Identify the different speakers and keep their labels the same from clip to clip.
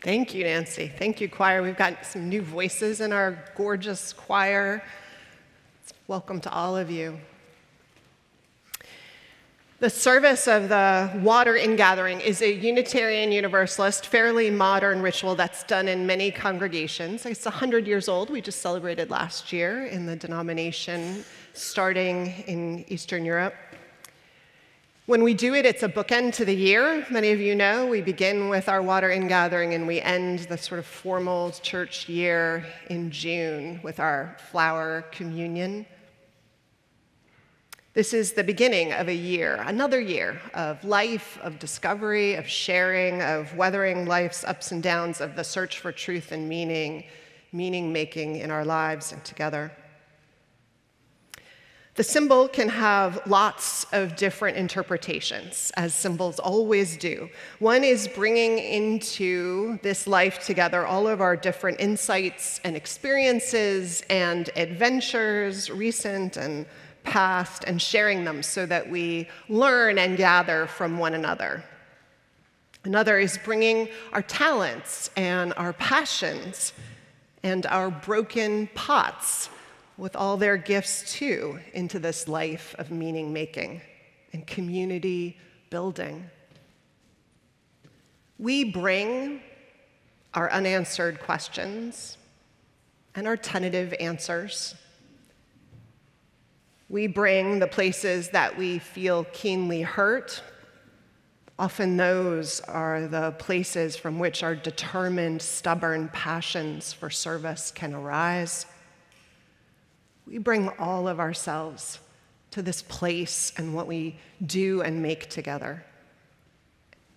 Speaker 1: Thank you, Nancy. Thank you, choir. We've got some new voices in our gorgeous choir. Welcome to all of you. The service of the water ingathering is a Unitarian Universalist, fairly modern ritual that's done in many congregations. It's 100 years old. We just celebrated last year in the denomination starting in Eastern Europe. When we do it, it's a bookend to the year. Many of you know we begin with our water ingathering and we end the sort of formal church year in June with our flower communion. This is the beginning of a year, another year of life, of discovery, of sharing, of weathering life's ups and downs, of the search for truth and meaning-making in our lives and together. The symbol can have lots of different interpretations, as symbols always do. One is bringing into this life together all of our different insights and experiences and adventures, recent and past, and sharing them so that we learn and gather from one another. Another is bringing our talents and our passions and our broken pots with all their gifts too into this life of meaning-making and community building. We bring our unanswered questions and our tentative answers. We bring the places that we feel keenly hurt. Often those are the places from which our determined, stubborn passions for service can arise. We bring all of ourselves to this place and what we do and make together.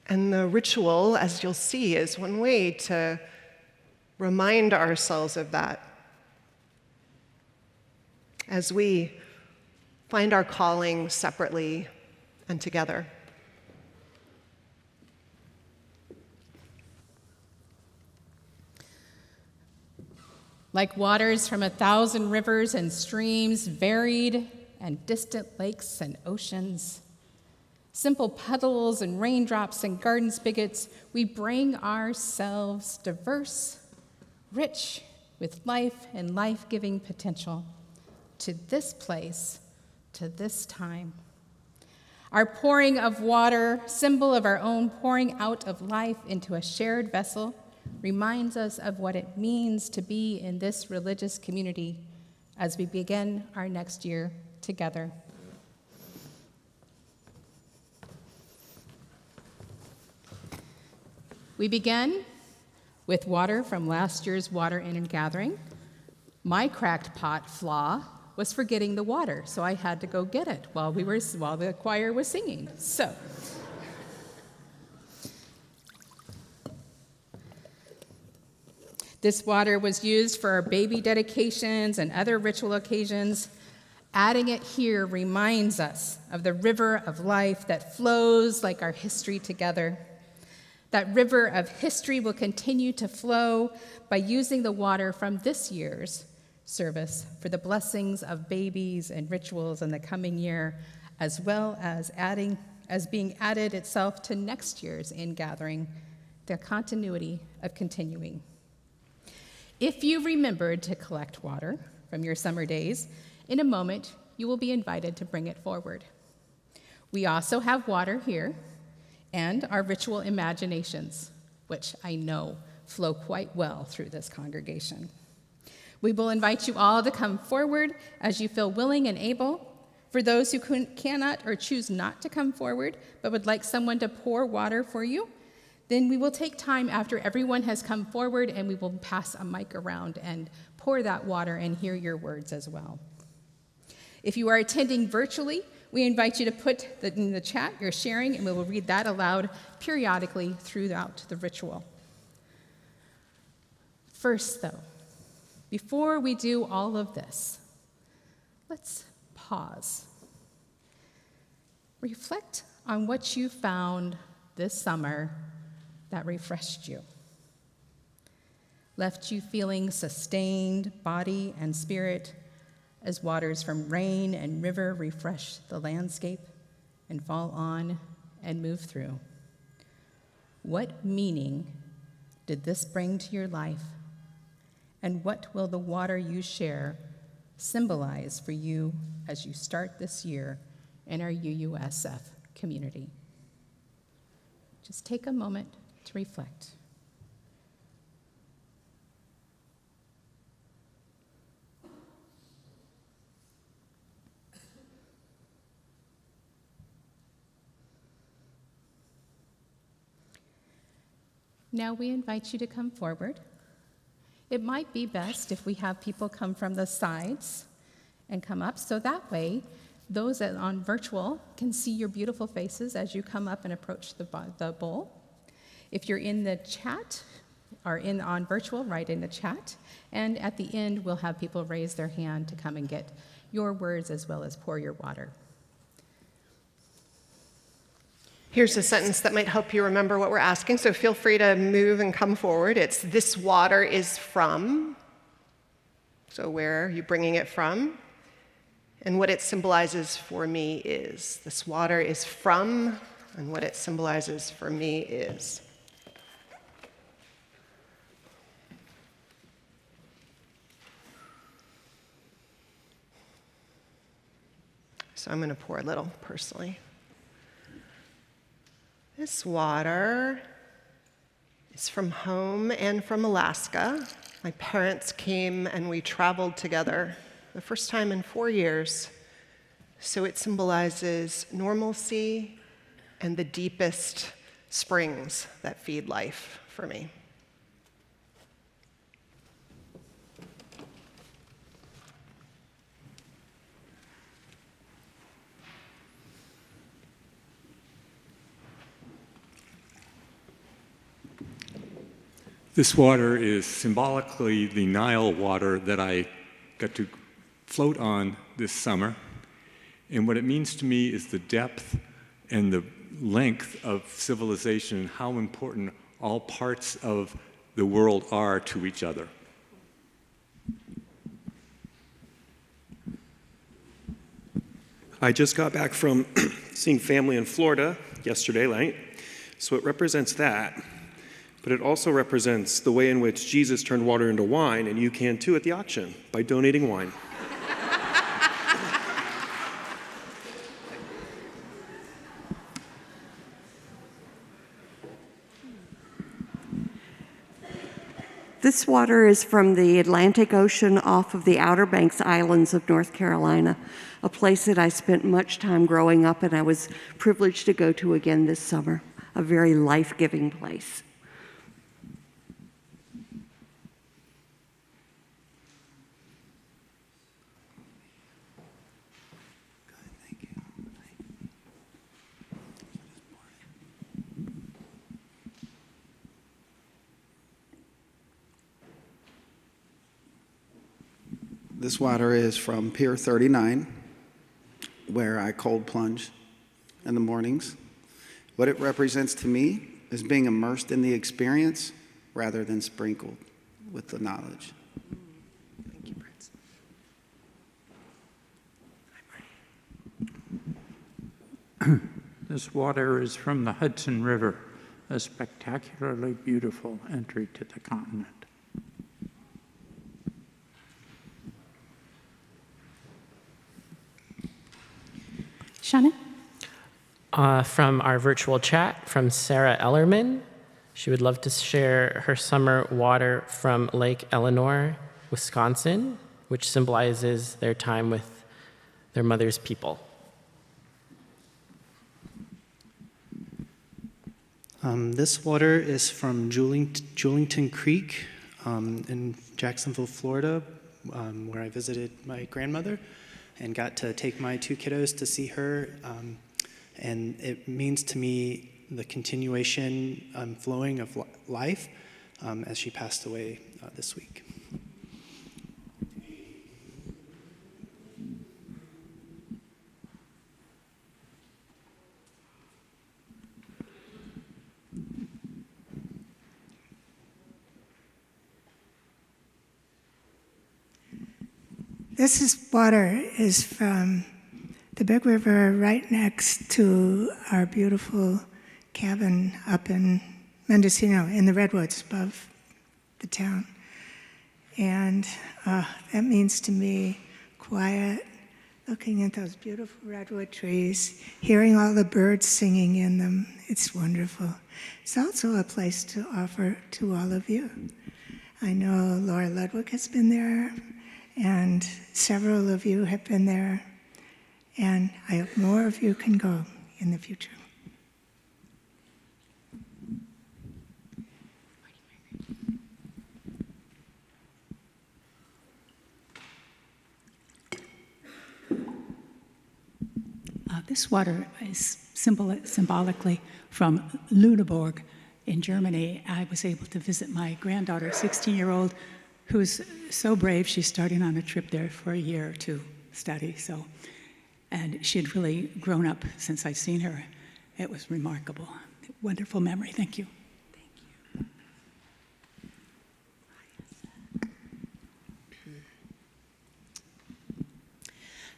Speaker 1: And the ritual, as you'll see, is one way to remind ourselves of that as we find our calling separately and together.
Speaker 2: Like waters from 1,000 rivers and streams, varied and distant lakes and oceans, simple puddles and raindrops and garden spigots, we bring ourselves diverse, rich with life and life-giving potential to this place, to this time. Our pouring of water, symbol of our own pouring out of life into a shared vessel, reminds us of what it means to be in this religious community as we begin our next year together. We begin with water from last year's water ingathering. My cracked pot flaw was forgetting the water, so I had to go get it while the choir was singing. So, this water was used for our baby dedications and other ritual occasions. Adding it here reminds us of the river of life that flows like our history together. That river of history will continue to flow by using the water from this year's service for the blessings of babies and rituals in the coming year, as well as being added itself to next year's ingathering, the continuity of continuing. If you remembered to collect water from your summer days, in a moment you will be invited to bring it forward. We also have water here and our ritual imaginations, which I know flow quite well through this congregation. We will invite you all to come forward as you feel willing and able. For those who cannot or choose not to come forward but would like someone to pour water for you, then we will take time after everyone has come forward and we will pass a mic around and pour that water and hear your words as well. If you are attending virtually, we invite you to put in the chat your sharing and we will read that aloud periodically throughout the ritual. First, though, before we do all of this, let's pause. Reflect on what you found this summer that refreshed you, left you feeling sustained, body and spirit, as waters from rain and river refresh the landscape and fall on and move through. What meaning did this bring to your life? And what will the water you share symbolize for you as you start this year in our UUSF community? Just take a moment to reflect. Now we invite you to come forward. It might be best if we have people come from the sides and come up, so that way those that on virtual can see your beautiful faces as you come up and approach the bowl. If you're in the chat or on virtual, write in the chat. And at the end, we'll have people raise their hand to come and get your words as well as pour your water.
Speaker 1: Here's a sentence that might help you remember what we're asking, so feel free to move and come forward. It's, this water is from. So where are you bringing it from? And what it symbolizes for me is. This water is from, and what it symbolizes for me is. So I'm going to pour a little personally. This water is from home and from Alaska. My parents came and we traveled together the first time in 4 years. So it symbolizes normalcy and the deepest springs that feed life for me.
Speaker 3: This water is symbolically the Nile water that I got to float on this summer. And what it means to me is the depth and the length of civilization and how important all parts of the world are to each other.
Speaker 4: I just got back from seeing family in Florida yesterday night, so it represents that. But it also represents the way in which Jesus turned water into wine, and you can too at the auction by donating wine.
Speaker 5: This water is from the Atlantic Ocean off of the Outer Banks Islands of North Carolina, a place that I spent much time growing up and I was privileged to go to again this summer, a very life-giving place.
Speaker 6: This water is from Pier 39, where I cold plunge in the mornings. What it represents to me is being immersed in the experience rather than sprinkled with the knowledge.
Speaker 1: Thank you, Prince.
Speaker 7: This water is from the Hudson River, a spectacularly beautiful entry to the continent.
Speaker 2: Shennum?
Speaker 8: From our virtual chat, from Sarah Ellerman. She would love to share her summer water from Lake Eleanor, Wisconsin, which symbolizes their time with their mother's people.
Speaker 9: This water is from Julington Creek in Jacksonville, Florida, where I visited my grandmother and got to take my 2 kiddos to see her. And it means to me the continuation flowing of life as she passed away this week.
Speaker 10: This water is from the big river right next to our beautiful cabin up in Mendocino, in the redwoods above the town. And that means to me quiet, looking at those beautiful redwood trees, hearing all the birds singing in them. It's wonderful. It's also a place to offer to all of you. I know Laura Ludwig has been there, and several of you have been there, and I hope more of you can go in the future.
Speaker 11: This water is symbolically from Lüneburg in Germany. I was able to visit my granddaughter, 16-year-old, who's so brave. She's starting on a trip there for a year to study. And she had really grown up since I'd seen her. It was remarkable. Wonderful memory. Thank you.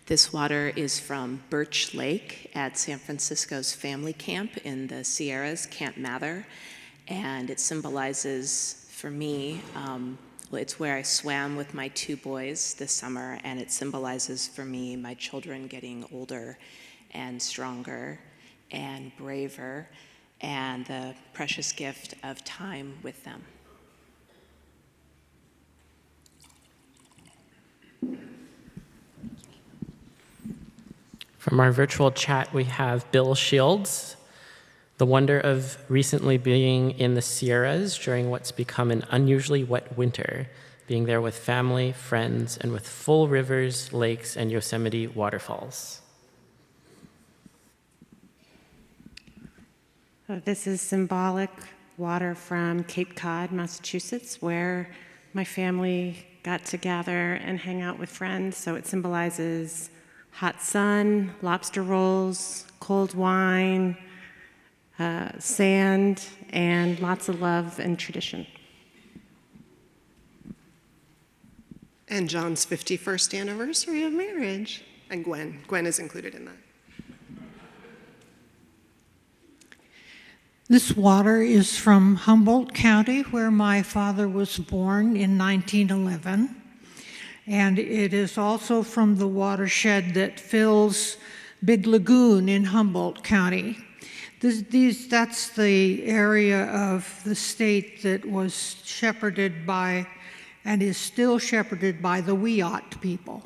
Speaker 12: This water is from Birch Lake at San Francisco's family camp in the Sierras, Camp Mather, and it symbolizes, for me, it's where I swam with my 2 boys this summer, and it symbolizes for me my children getting older and stronger and braver, and the precious gift of time with them.
Speaker 8: From our virtual chat, we have Bill Shields. The wonder of recently being in the Sierras during what's become an unusually wet winter, being there with family, friends, and with full rivers, lakes, and Yosemite waterfalls.
Speaker 13: This is symbolic water from Cape Cod, Massachusetts, where my family got to gather and hang out with friends. So it symbolizes hot sun, lobster rolls, cold wine, sand, and lots of love and tradition.
Speaker 1: And John's 51st anniversary of marriage. And Gwen. Gwen is included in that.
Speaker 14: This water is from Humboldt County, where my father was born in 1911. And it is also from the watershed that fills Big Lagoon in Humboldt County. That's the area of the state that was shepherded by, and is still shepherded by, the Wiyot people.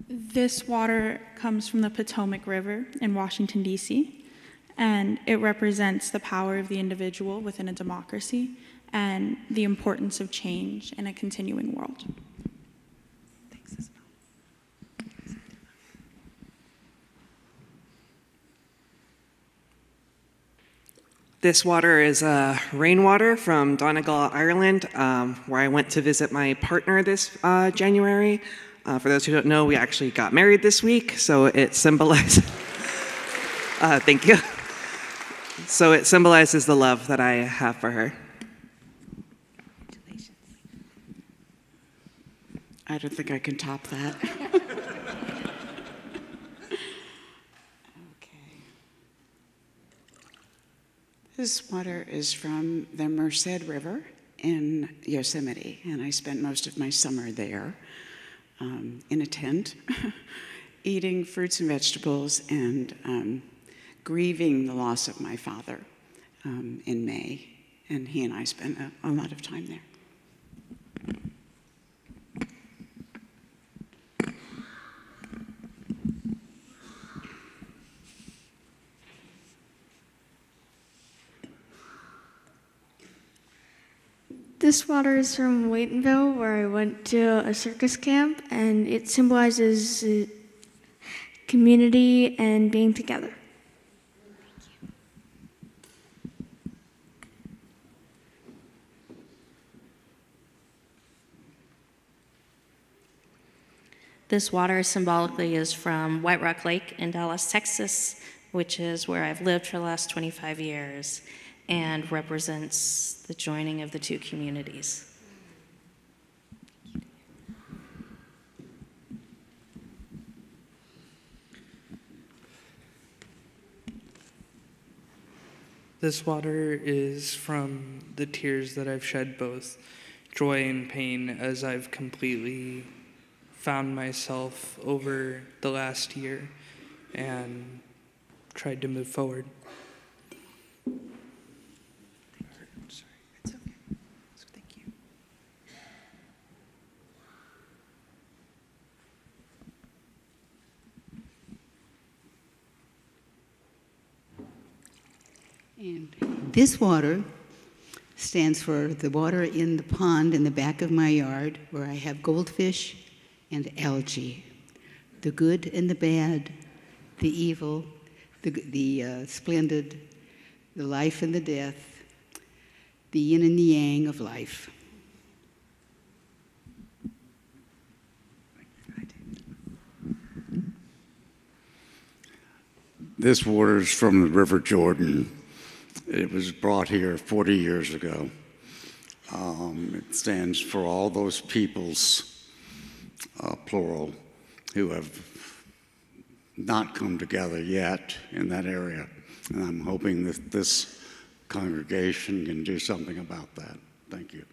Speaker 15: This water comes from the Potomac River in Washington, D.C., and it represents the power of the individual within a democracy and the importance of change in a continuing world.
Speaker 16: This water is rainwater from Donegal, Ireland, where I went to visit my partner this January. For those who don't know, we actually got married this week, so it symbolizes, thank you. So it symbolizes the love that I have for her.
Speaker 17: I don't think I can top that. This water is from the Merced River in Yosemite, and I spent most of my summer there in a tent, eating fruits and vegetables and grieving the loss of my father in May, and he and I spent a lot of time there.
Speaker 18: This water is from Waitenville, where I went to a circus camp, and it symbolizes community and being together.
Speaker 19: This water symbolically is from White Rock Lake in Dallas, Texas, which is where I've lived for the last 25 years, and represents the joining of the two communities.
Speaker 20: This water is from the tears that I've shed, both joy and pain, as I've completely found myself over the last year and tried to move forward.
Speaker 21: And this water stands for the water in the pond in the back of my yard where I have goldfish and algae. The good and the bad, the evil, the splendid, the life and the death, the yin and the yang of life.
Speaker 22: This water is from the River Jordan. It was brought here 40 years ago. It stands for all those peoples, plural, who have not come together yet in that area. And I'm hoping that this congregation can do something about that. Thank you.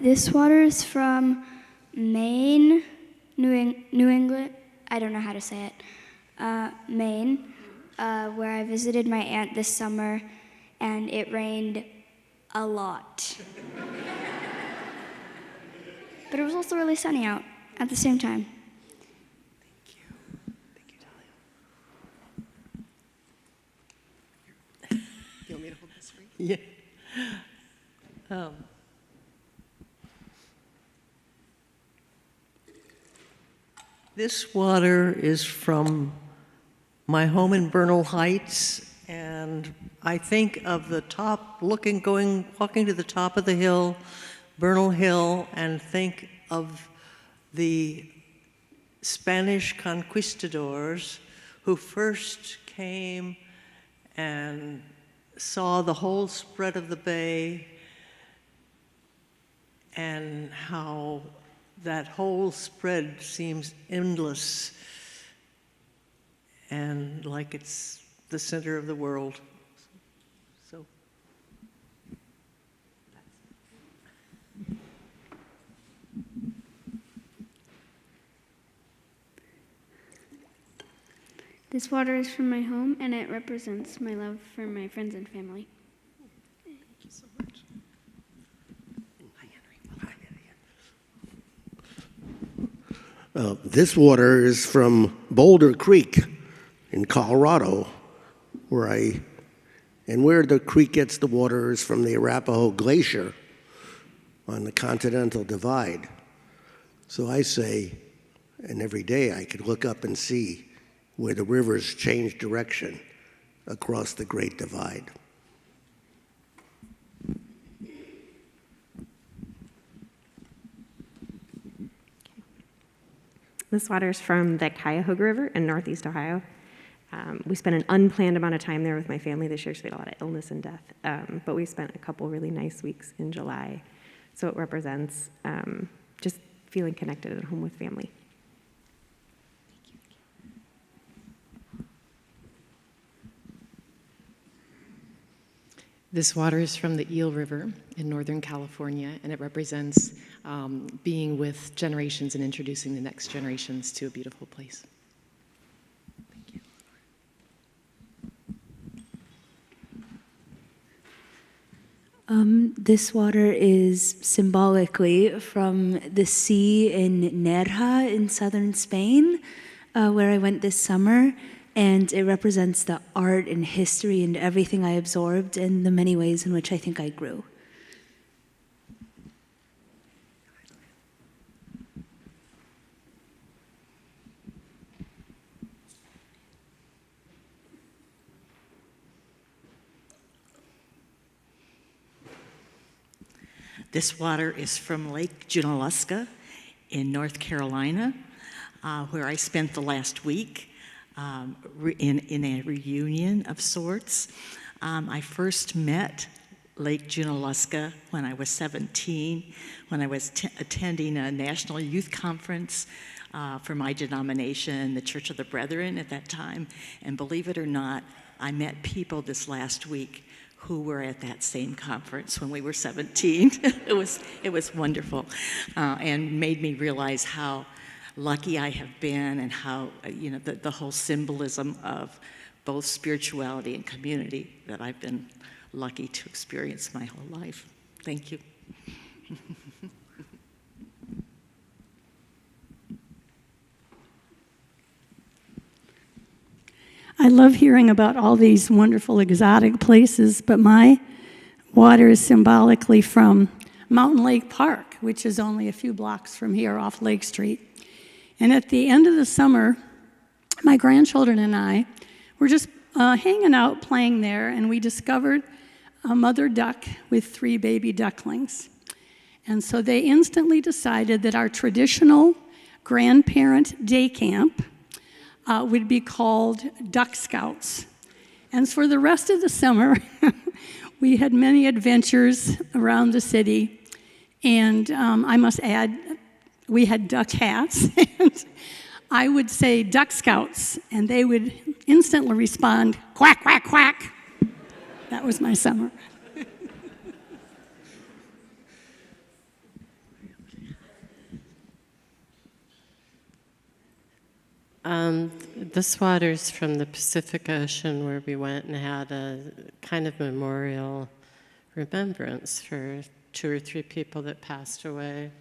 Speaker 18: This water is from Maine, New England. I don't know how to say it. Maine, where I visited my aunt this summer, and it rained a lot. But it was also really sunny out at the same time.
Speaker 23: You want me to hold this for you? Yeah. This water is from my home in Bernal Heights, and I think of the top, walking to the top of the hill, Bernal Hill, and think of the Spanish conquistadors who first came and saw the whole spread of the bay, and how that whole spread seems endless and like it's the center of the world. So.
Speaker 18: This water is from my home, and it represents my love for my friends and family.
Speaker 23: Thank you so much.
Speaker 24: This water is from Boulder Creek in Colorado, where the creek gets the water is from the Arapahoe Glacier on the Continental Divide. So I say, and every day I could look up and see where the rivers change direction across the Great Divide.
Speaker 25: This water is from the Cuyahoga River in Northeast Ohio. We spent an unplanned amount of time there with my family this year, so we had a lot of illness and death. But we spent a couple really nice weeks in July. So it represents just feeling connected at home with family.
Speaker 26: This water is from the Eel River in Northern California, and it represents being with generations and introducing the next generations to a beautiful place. Thank
Speaker 27: you. This water is symbolically from the sea in Nerja in southern Spain, where I went this summer. And it represents the art and history and everything I absorbed and the many ways in which I think I grew.
Speaker 28: This water is from Lake Junaluska
Speaker 2: in North Carolina, where I spent the last week in a reunion of sorts. I first met Lake Junaluska when I was 17, when I was attending a national youth conference for my denomination, the Church of the Brethren at that time. And believe it or not, I met people this last week who were at that same conference when we were 17. It was wonderful, and made me realize how lucky I have been, and how the whole symbolism of both spirituality and community that I've been lucky to experience my whole life. Thank you.
Speaker 3: I love hearing about all these wonderful exotic places, but my water is symbolically from Mountain Lake Park, which is only a few blocks from here off Lake Street. And at the end of the summer, my grandchildren and I were just hanging out, playing there, and we discovered a mother duck with 3 baby ducklings. And so they instantly decided that our traditional grandparent day camp would be called Duck Scouts. And for the rest of the summer, we had many adventures around the city. And I must add, we had duck hats. And I would say Duck Scouts, and they would instantly respond, quack, quack, quack. That was my summer.
Speaker 4: This water's from the Pacific Ocean, where we went and had a kind of memorial remembrance for 2 or 3 people that passed away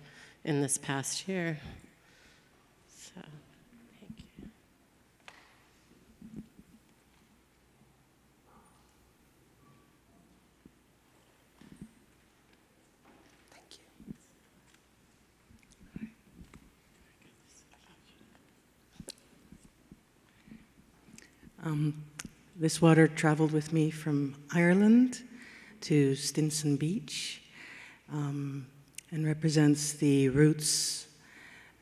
Speaker 4: in this past year. So, thank you.
Speaker 2: This water traveled with me from Ireland to Stinson Beach, and represents the roots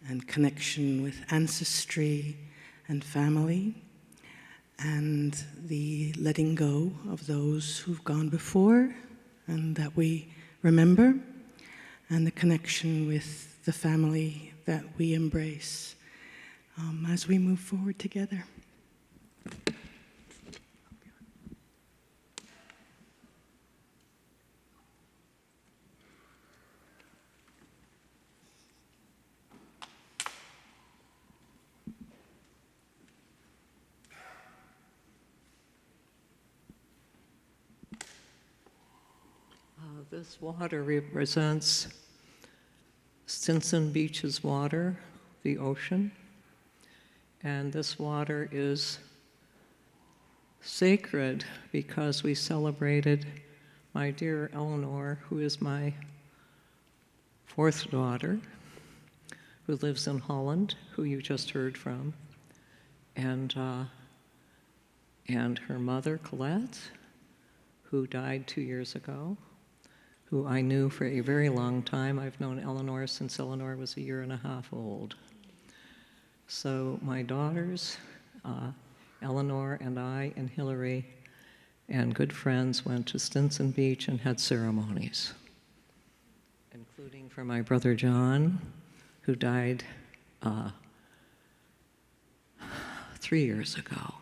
Speaker 2: and connection with ancestry and family, and the letting go of those who've gone before and that we remember, and the connection with the family that we embrace as we move forward together.
Speaker 23: This water represents Stinson Beach's water, the ocean, and this water is sacred because we celebrated my dear Eleanor, who is my 4th daughter, who lives in Holland, who you just heard from, and her mother, Colette, who died 2 years ago, who I knew for a very long time. I've known Eleanor since Eleanor was 1.5 years old. So my daughters, Eleanor and I and Hillary and good friends went to Stinson Beach and had ceremonies, including for my brother John, who died 3 years ago.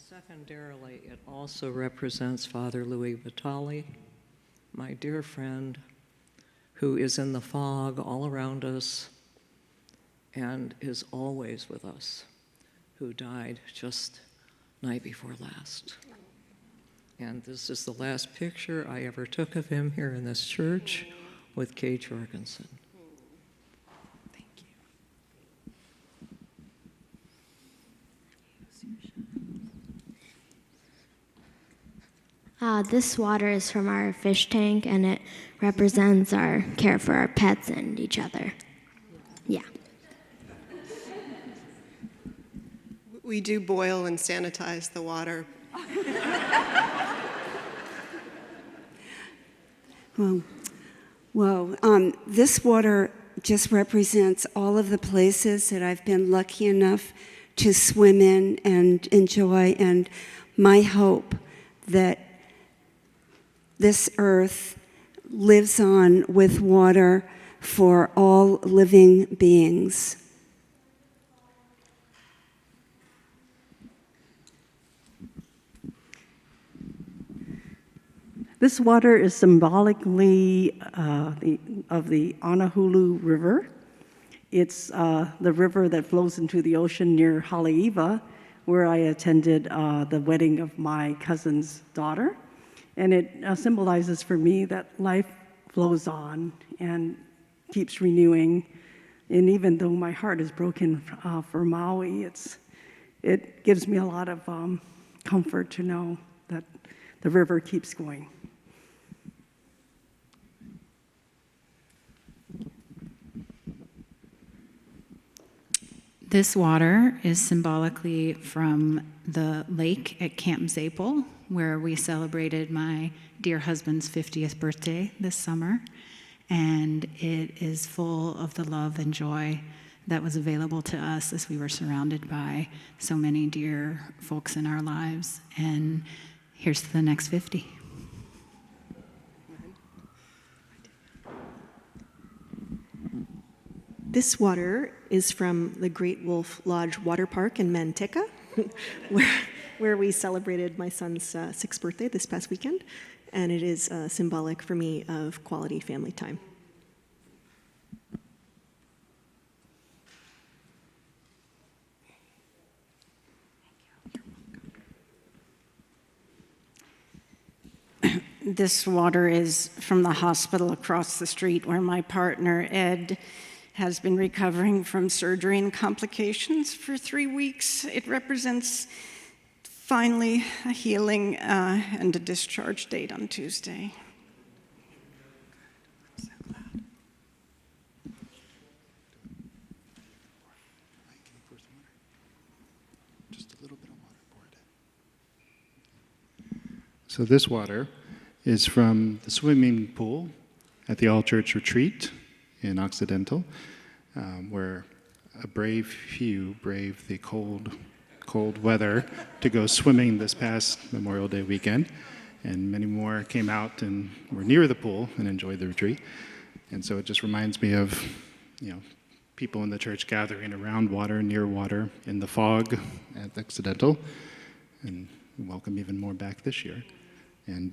Speaker 23: Secondarily, it also represents Father Louis Vitale, my dear friend, who is in the fog all around us and is always with us, who died just night before last. And this is the last picture I ever took of him here in this church with Kay Jorgensen.
Speaker 18: This water is from our fish tank, and it represents our care for our pets and each other. Yeah.
Speaker 1: We do boil and sanitize the water.
Speaker 5: This water just represents all of the places that I've been lucky enough to swim in and enjoy, and my hope that this earth lives on with water for all living beings.
Speaker 6: This water is symbolically of the Anahulu River. It's the river that flows into the ocean near Haleiwa, where I attended the wedding of my cousin's daughter. And it symbolizes for me that life flows on and keeps renewing. And even though my heart is broken for Maui, it gives me a lot of comfort to know that the river keeps going.
Speaker 7: This water is symbolically from the lake at Camp Zapel, where we celebrated my dear husband's 50th birthday this summer. And it is full of the love and joy that was available to us as we were surrounded by so many dear folks in our lives. And here's to the next 50.
Speaker 9: This water is from the Great Wolf Lodge Water Park in Manteca, where we celebrated my son's 6th birthday this past weekend, and it is symbolic for me of quality family time.
Speaker 10: This water is from the hospital across the street where my partner, Ed, has been recovering from surgery and complications for 3 weeks. It represents finally a healing and a discharge date on Tuesday.
Speaker 11: So this water is from the swimming pool at the All Church Retreat in Occidental, where a brave few braved the cold weather to go swimming this past Memorial Day weekend, and many more came out and were near the pool and enjoyed the retreat. And so it just reminds me of, people in the church gathering around water, near water, in the fog at Occidental, and we welcome even more back this year. And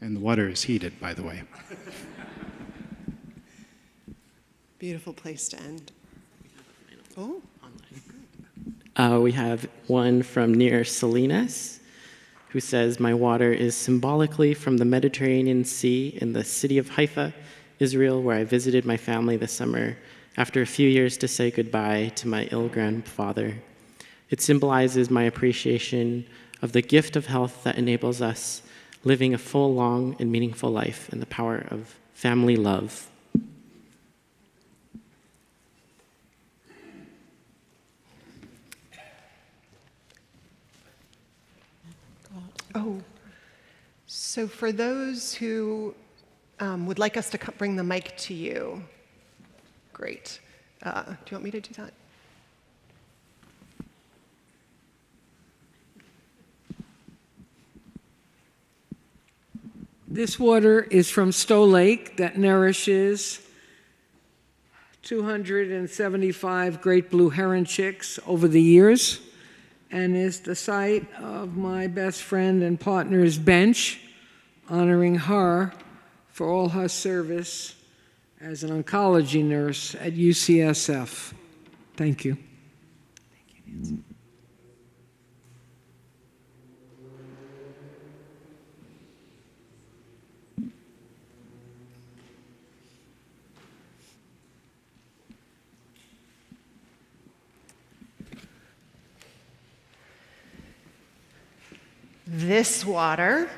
Speaker 11: the water is heated, by the way.
Speaker 1: Beautiful place to end. Oh.
Speaker 8: We have one from near Salinas, who says, "My water is symbolically from the Mediterranean Sea in the city of Haifa, Israel, where I visited my family this summer after a few years to say goodbye to my ill grandfather. It symbolizes my appreciation of the gift of health that enables us living a full, long, and meaningful life and the power of family love."
Speaker 1: Oh, so for those who would like us to bring the mic to you, great. Do you want me to do that?
Speaker 12: This water is from Stowe Lake that nourishes 275 great blue heron chicks over the years, and is the site of my best friend and partner's bench, honoring her for all her service as an oncology nurse at UCSF. Thank you.
Speaker 11: Thank you, Nancy.
Speaker 1: This water,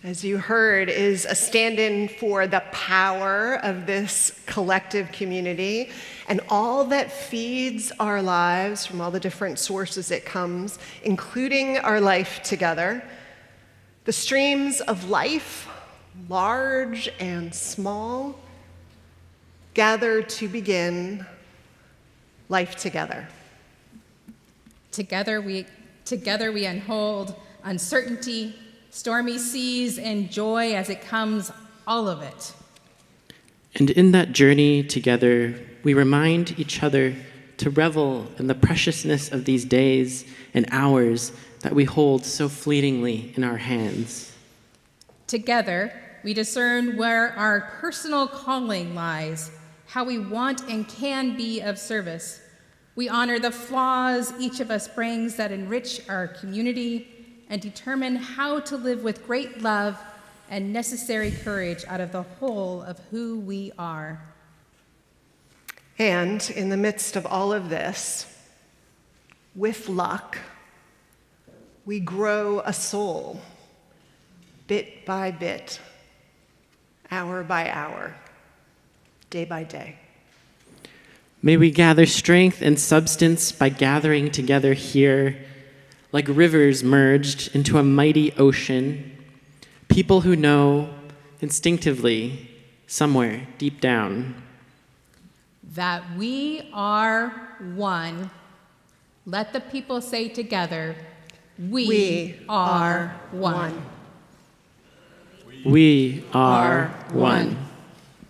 Speaker 1: as you heard, is a stand-in for the power of this collective community and all that feeds our lives from all the different sources it comes, including our life together. The streams of life large and small, gather to begin life together.
Speaker 13: Together we unfold uncertainty, stormy seas, and joy as it comes, all of it.
Speaker 8: And in that journey together, we remind each other to revel in the preciousness of these days and hours that we hold so fleetingly in our hands.
Speaker 13: Together, we discern where our personal calling lies, how we want and can be of service. We honor the flaws each of us brings that enrich our community and determine how to live with great love and necessary courage out of the whole of who we are.
Speaker 1: And in the midst of all of this, with luck, we grow a soul, bit by bit, hour by hour, day by day.
Speaker 8: May we gather strength and substance by gathering together here, like rivers merged into a mighty ocean, people who know instinctively, somewhere deep down,
Speaker 13: that we are one. Let the people say together, we are one.
Speaker 8: We are one.